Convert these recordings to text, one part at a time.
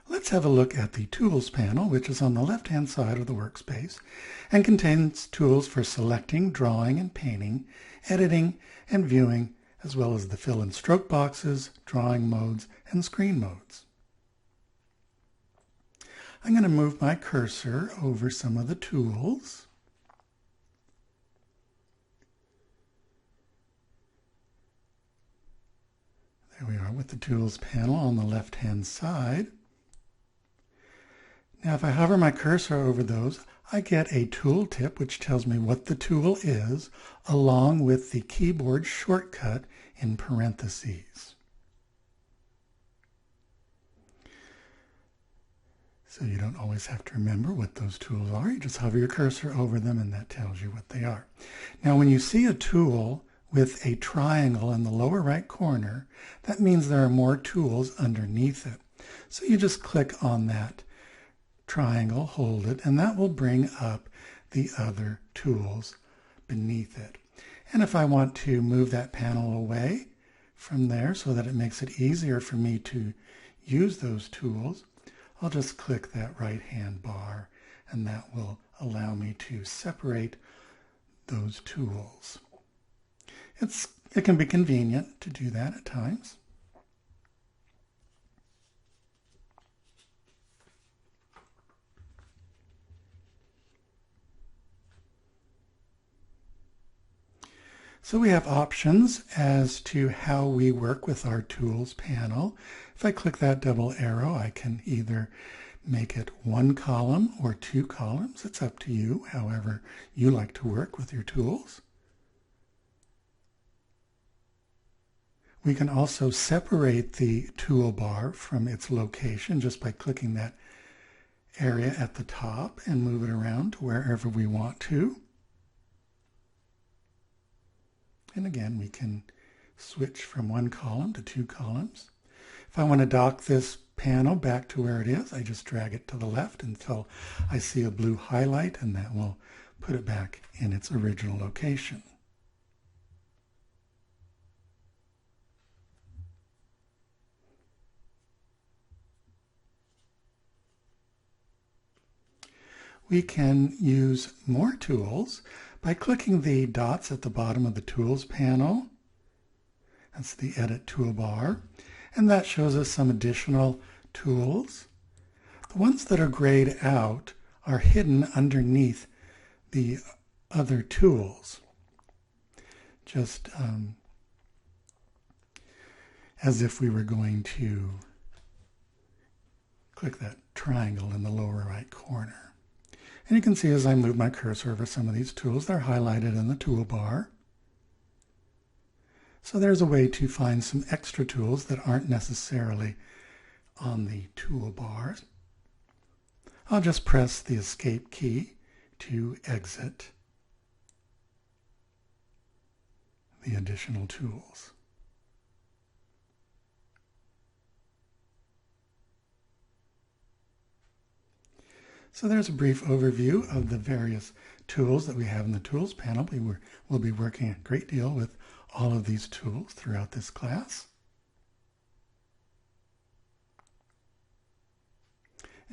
Let's have a look at the Tools panel, which is on the left-hand side of the workspace and contains tools for selecting, drawing, and painting, editing, and viewing, as well as the fill and stroke boxes, drawing modes, and screen modes. I'm going to move my cursor over some of the tools. There we are with the Tools panel on the left-hand side. Now if I hover my cursor over those, I get a tooltip which tells me what the tool is, along with the keyboard shortcut in parentheses. So you don't always have to remember what those tools are. You just hover your cursor over them and that tells you what they are. Now when you see a tool with a triangle in the lower right corner, that means there are more tools underneath it. So you just click on that triangle, hold it, and that will bring up the other tools beneath it. And if I want to move that panel away from there so that it makes it easier for me to use those tools, I'll just click that right-hand bar and that will allow me to separate those tools. It can be convenient to do that at times. So we have options as to how we work with our Tools panel. If I click that double arrow, I can either make it one column or two columns. It's up to you, however you like to work with your tools. We can also separate the toolbar from its location just by clicking that area at the top and move it around to wherever we want to. And again, we can switch from one column to two columns. If I want to dock this panel back to where it is, I just drag it to the left until I see a blue highlight, and that will put it back in its original location. We can use more tools by clicking the dots at the bottom of the Tools panel. That's the Edit toolbar, and that shows us some additional tools. The ones that are grayed out are hidden underneath the other tools, just as if we were going to click that triangle in the lower right corner. And you can see as I move my cursor over some of these tools, they're highlighted in the toolbar. So there's a way to find some extra tools that aren't necessarily on the toolbars. I'll just press the Escape key to exit the additional tools. So there's a brief overview of the various tools that we have in the Tools panel. We'll be working a great deal with all of these tools throughout this class.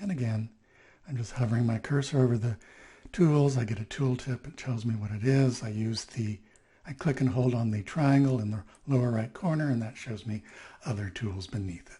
And again, I'm just hovering my cursor over the tools. I get a tooltip. It tells me what it is. I click and hold on the triangle in the lower right corner, and that shows me other tools beneath it.